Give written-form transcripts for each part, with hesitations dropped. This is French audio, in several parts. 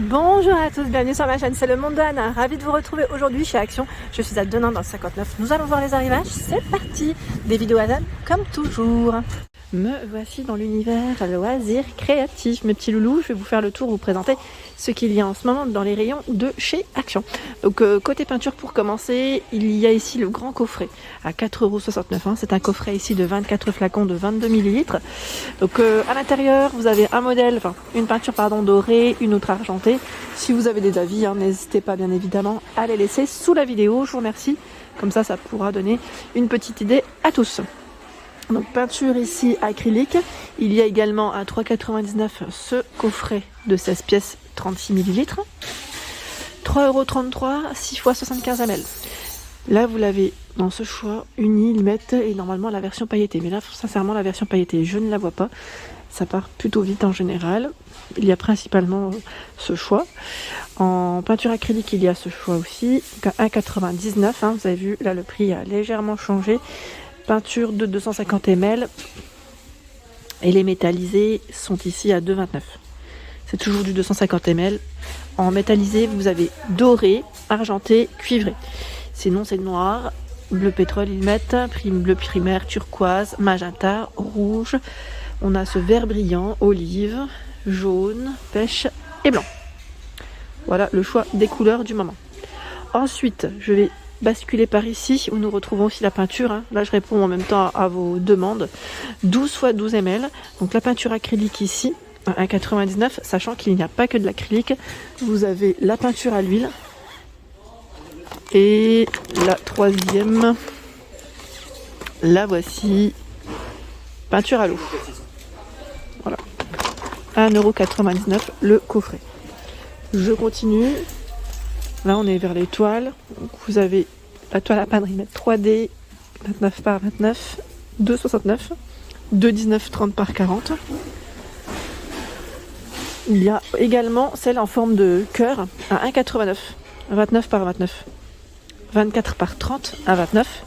Bonjour à tous, bienvenue sur ma chaîne, c'est le monde de Anna. Ravi de vous retrouver aujourd'hui chez Action. Je suis à Denain dans le 59. Nous allons voir les arrivages, c'est parti. Des vidéos à thème comme toujours. Me voici dans l'univers loisirs créatifs. Mes petits loulous, je vais vous faire le tour, vous présenter ce qu'il y a en ce moment dans les rayons de chez Action. Donc côté peinture pour commencer, il y a ici le grand coffret à 4,69 €. C'est un coffret ici de 24 flacons de 22 ml. Donc à l'intérieur, vous avez un modèle, enfin une peinture dorée, une autre argentée. Si vous avez des avis, n'hésitez pas bien évidemment à les laisser sous la vidéo. Je vous remercie. Comme ça pourra donner une petite idée à tous. Donc peinture ici acrylique. Il y a également à 3,99 € ce coffret de 16 pièces 36 ml. 3,33 €, 6 x 75 ml. Là vous l'avez dans ce choix uni, limette et normalement la version pailletée. Mais là sincèrement la version pailletée je ne la vois pas. Ça part plutôt vite en général. Il y a principalement ce choix. En peinture acrylique il y a ce choix aussi. 1,99 €. Vous avez vu là le prix a légèrement changé. Peinture de 250 ml et les métallisés sont ici à 2,29 €. C'est toujours du 250 ml. En métallisé, vous avez doré, argenté, cuivré. Sinon, c'est noir, bleu pétrole, ils mettent, bleu primaire, turquoise, magenta, rouge. On a ce vert brillant, olive, jaune, pêche et blanc. Voilà le choix des couleurs du moment. Ensuite, je vais basculer par ici où nous retrouvons aussi la peinture. Là, je réponds en même temps à vos demandes. 12 x 12 ml. Donc la peinture acrylique ici, à 1,99 €, sachant qu'il n'y a pas que de l'acrylique. Vous avez la peinture à l'huile. Et la troisième, la voici, peinture à l'eau. Voilà. 1,99 € le coffret. Je continue. Là, on est vers les toiles. Donc, vous avez la toile à pannerie 3D, 29 par 29, 2,69 €, 2,19 par 40. Il y a également celle en forme de cœur à 1,89 €, 29 par 29, 24 par 30 à 29.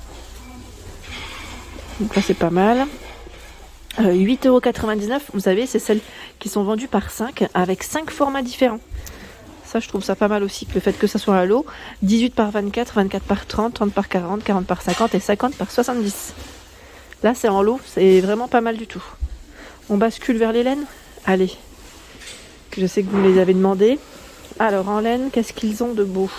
Donc là, c'est pas mal. 8,99 €, vous savez, c'est celles qui sont vendues par 5 avec 5 formats différents. Ça, je trouve ça pas mal aussi, le fait que ça soit à l'eau. 18 par 24, 24 par 30, 30 par 40, 40 par 50 et 50 par 70. Là, c'est en lot, c'est vraiment pas mal du tout. On bascule vers les laines. Allez, je sais que vous me les avez demandé. Alors, en laine, qu'est-ce qu'ils ont de beau?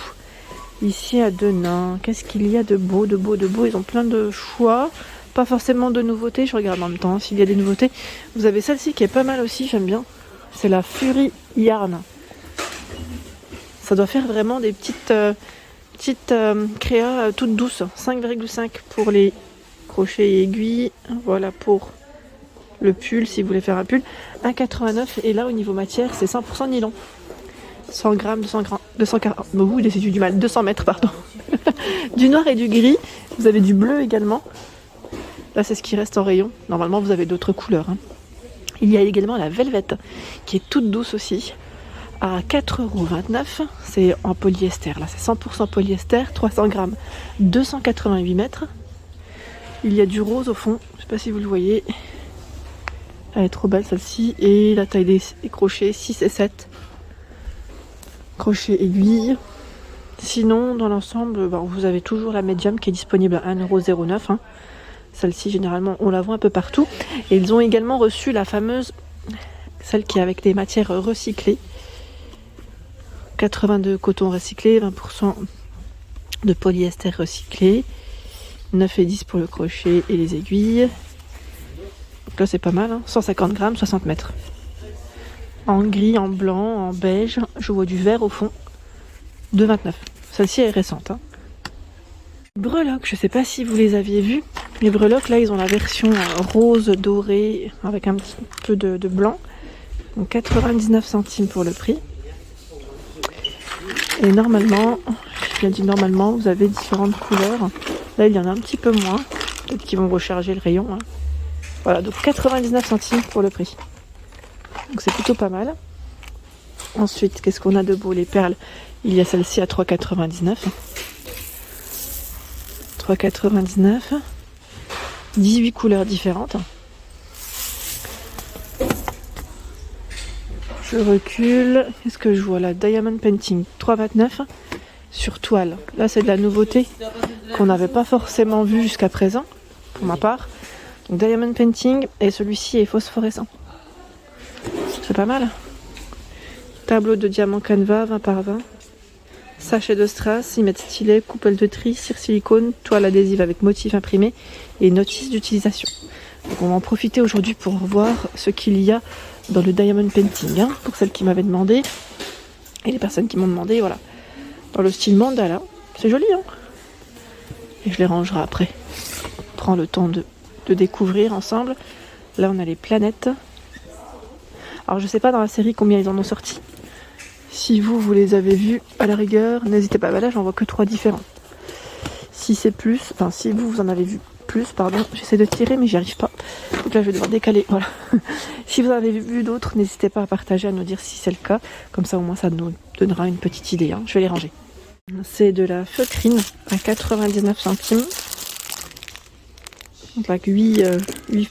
Ici, à Denain, qu'est-ce qu'il y a de beau, de beau, de beau? Ils ont plein de choix. Pas forcément de nouveautés, je regarde en même temps s'il y a des nouveautés. Vous avez celle-ci qui est pas mal aussi, j'aime bien. C'est la Fury Yarn. Ça doit faire vraiment des petites créas toutes douces. 5,5 € pour les crochets et aiguilles. Voilà pour le pull si vous voulez faire un pull. 1,89 € et là au niveau matière c'est 100% nylon. 100 grammes, 240. Oui, j'ai du mal. 200 mètres, pardon. Du noir et du gris. Vous avez du bleu également. Là c'est ce qui reste en rayon. Normalement vous avez d'autres couleurs. Il y a également la velvette qui est toute douce aussi. À 4,29 €, c'est en polyester, là c'est 100% polyester, 300 grammes, 288 mètres. Il y a du rose au fond, je sais pas si vous le voyez. Elle est trop belle celle-ci. Et la taille des crochets, 6 et 7. Crochet aiguille. Sinon, dans l'ensemble, vous avez toujours la médium qui est disponible à 1,09 €. Celle-ci, généralement, on la voit un peu partout. Et ils ont également reçu la fameuse, celle qui est avec des matières recyclées. 82 coton recyclé, 20% de polyester recyclé, 9 et 10 pour le crochet et les aiguilles. Donc là c'est pas mal, 150 grammes, 60 mètres. En gris, en blanc, en beige, je vois du vert au fond, 2,29 €. Celle-ci est récente. Breloques, je sais pas si vous les aviez vus. Les breloques là ils ont la version rose dorée avec un petit peu de blanc. Donc 99 centimes pour le prix. Et normalement, je viens de dire normalement, vous avez différentes couleurs. Là, il y en a un petit peu moins. Peut-être qu'ils vont recharger le rayon. Voilà, donc 99 centimes pour le prix. Donc c'est plutôt pas mal. Ensuite, qu'est-ce qu'on a de beau? Les perles. Il y a celle-ci à 3,99 €. 3,99 €. 18 couleurs différentes. Je recule. Qu'est-ce que je vois là? Diamond Painting 3,29 sur toile. Là, c'est de la nouveauté qu'on n'avait pas forcément vu jusqu'à présent, pour ma part. Donc, Diamond Painting, et celui-ci est phosphorescent. C'est pas mal. Tableau de diamant canevas 20 par 20. Sachet de strass, ils mettent stylet, coupelle de tri, cire silicone, toile adhésive avec motif imprimé et notice d'utilisation. Donc on va en profiter aujourd'hui pour voir ce qu'il y a dans le Diamond Painting, hein, pour celles qui m'avaient demandé et les personnes qui m'ont demandé, voilà. Dans le style mandala, c'est joli, hein. Et je les rangerai après. On prend le temps de découvrir ensemble. Là on a les planètes. Alors je sais pas dans la série combien ils en ont sorti. Si vous les avez vus à la rigueur, n'hésitez pas. Bah là j'en vois que 3 différents. Si c'est plus, enfin si vous en avez vu plus, pardon, j'essaie de tirer mais j'y arrive pas. Donc là je vais devoir décaler, voilà. Si vous en avez vu d'autres, n'hésitez pas à partager, à nous dire si c'est le cas. Comme ça au moins ça nous donnera une petite idée, hein. Je vais les ranger. C'est de la feutrine à 99 centimes. Donc avec 8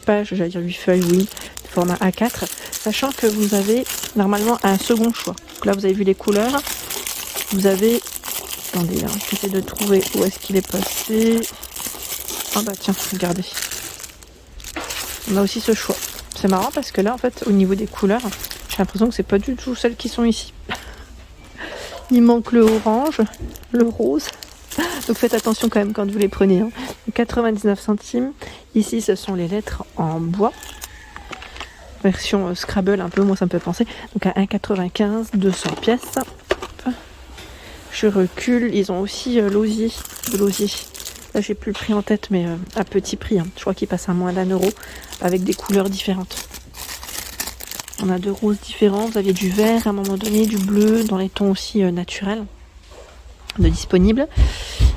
pages, j'allais dire 8 feuilles, oui, de format A4. Sachant que vous avez normalement un second choix. Donc là vous avez vu les couleurs. Vous avez... Attendez, là, j'essaie de trouver où est-ce qu'il est passé. Ah bah tiens, regardez. On a aussi ce choix. C'est marrant parce que là, en fait, au niveau des couleurs, j'ai l'impression que c'est pas du tout celles qui sont ici. Il manque le orange, le rose. Donc faites attention quand même quand vous les prenez, hein. 99 centimes. Ici, ce sont les lettres en bois. Version Scrabble un peu, moi ça me fait penser. Donc à 1,95, 200 pièces. Hop. Je recule. Ils ont aussi l'osier. De l'osier. Là, j'ai plus le prix en tête, mais à petit prix, hein. Je crois qu'il passe à moins d'1 € avec des couleurs différentes. On a 2 roses différents. Vous aviez du vert à un moment donné, du bleu, dans les tons aussi naturels de disponibles.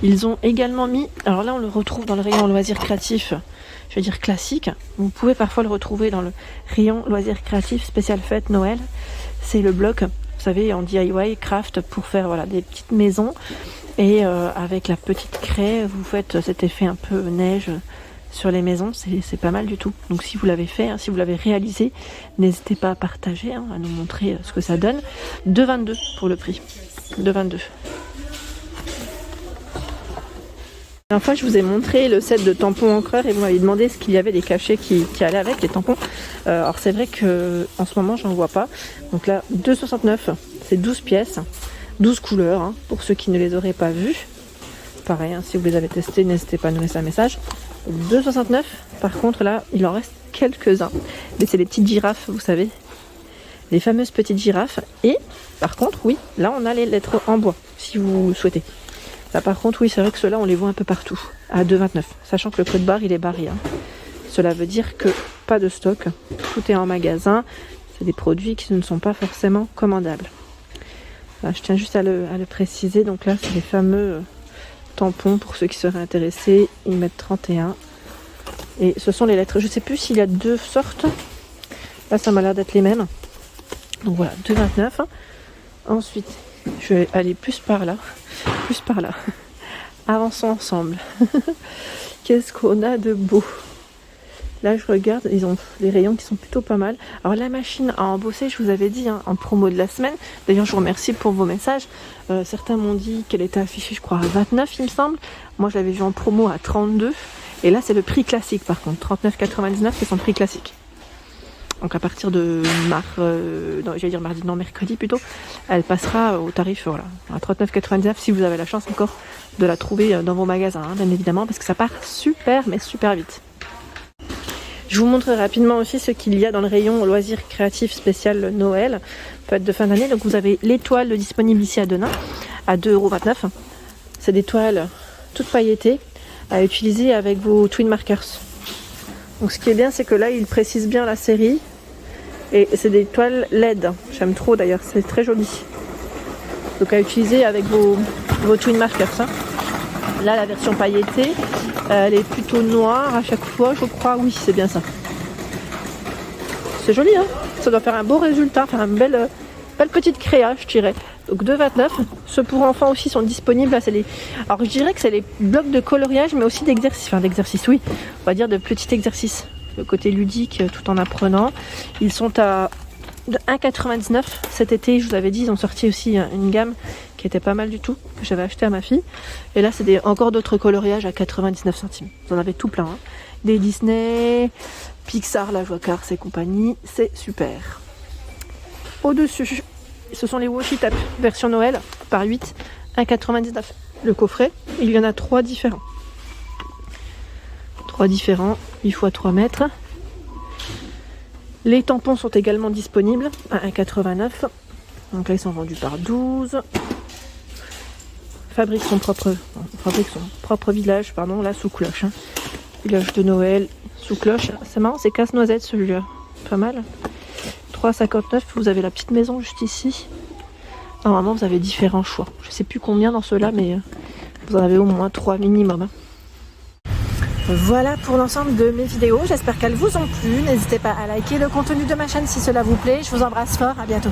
Ils ont également mis, alors là on le retrouve dans le rayon loisirs créatifs, je vais dire classique. Vous pouvez parfois le retrouver dans le rayon loisirs créatifs spécial fête Noël. C'est le bloc, vous savez, en DIY, craft, pour faire voilà, des petites maisons. Et avec la petite craie, vous faites cet effet un peu neige sur les maisons. C'est pas mal du tout. Donc si vous l'avez fait, hein, si vous l'avez réalisé, n'hésitez pas à partager, hein, à nous montrer ce que ça donne. 2,22 pour le prix. 2,22. La dernière fois, je vous ai montré le set de tampons encreurs et vous m'avez demandé ce qu'il y avait des cachets qui allaient avec les tampons. Alors c'est vrai que en ce moment, j'en vois pas. Donc là, 2,69, c'est 12 pièces, 12 couleurs, hein, pour ceux qui ne les auraient pas vues. Pareil, hein, si vous les avez testés, n'hésitez pas à nous laisser un message. 2,69, par contre là, il en reste quelques-uns. Mais c'est les petites girafes, vous savez. Les fameuses petites girafes. Et par contre, oui, là on a les lettres en bois, si vous souhaitez. Là par contre oui c'est vrai que ceux-là on les voit un peu partout à 2,29, sachant que le code barre il est barré, hein. Cela veut dire que pas de stock, tout est en magasin, c'est des produits qui ne sont pas forcément commandables. Là, je tiens juste à le préciser, donc là c'est les fameux tampons pour ceux qui seraient intéressés, ils mettent 31 et ce sont les lettres, je sais plus s'il y a 2 sortes, là ça m'a l'air d'être les mêmes, donc voilà 2,29. Ensuite je vais aller plus par là. Avançons ensemble. Qu'est-ce qu'on a de beau? Là je regarde, ils ont des rayons qui sont plutôt pas mal. Alors la machine à embosser, je vous avais dit, hein, en promo de la semaine. D'ailleurs je vous remercie pour vos messages. Certains m'ont dit qu'elle était affichée je crois à 29 il me semble. Moi je l'avais vue en promo à 32. Et là c'est le prix classique par contre. 39,99 c'est son prix classique. Donc à partir de mercredi plutôt, elle passera au tarif voilà, à 39,99 si vous avez la chance encore de la trouver dans vos magasins, hein, bien évidemment, parce que ça part super mais super vite. Je vous montre rapidement aussi ce qu'il y a dans le rayon loisirs créatifs spécial Noël, fête de fin d'année. Donc vous avez les toiles disponibles ici à Denain à 2,29 €. C'est des toiles toutes pailletées à utiliser avec vos twin markers. Donc ce qui est bien, c'est que là, il précise bien la série. Et c'est des toiles LED. J'aime trop d'ailleurs, c'est très joli. Donc à utiliser avec vos twin markers, hein. Là, la version pailletée, elle est plutôt noire à chaque fois, je crois. Oui, c'est bien ça. C'est joli, hein. Ça doit faire un beau résultat, faire une belle petite créa, je dirais. Donc 2,29. Ceux pour enfants aussi sont disponibles. Là, alors je dirais que c'est les blocs de coloriage, mais aussi d'exercice. Enfin d'exercice, oui. On va dire de petits exercices. Le côté ludique, tout en apprenant. Ils sont à de 1,99 €. Cet été, je vous avais dit, ils ont sorti aussi une gamme qui était pas mal du tout, que j'avais acheté à ma fille. Et là, c'est encore d'autres coloriages à 99 centimes. Vous en avez tout plein. Hein. Des Disney, Pixar, la Joie Cars et compagnie. C'est super. Au-dessus, ce sont les Washi Tape version Noël par 8, 1,99 €. Le coffret, il y en a 3 différents. 3 différents, 8 x 3 mètres. Les tampons sont également disponibles à 1,89 €. Donc là, ils sont vendus par 12. Fabrique son propre village, pardon, là sous cloche. Hein. Village de Noël sous cloche. C'est marrant, c'est casse-noisette celui-là. Pas mal. 3,59 €. Vous avez la petite maison juste ici. Normalement, vous avez différents choix. Je sais plus combien dans ceux-là, mais vous en avez au moins 3 minimum. Hein. Voilà pour l'ensemble de mes vidéos, j'espère qu'elles vous ont plu. N'hésitez pas à liker le contenu de ma chaîne si cela vous plaît. Je vous embrasse fort, à bientôt.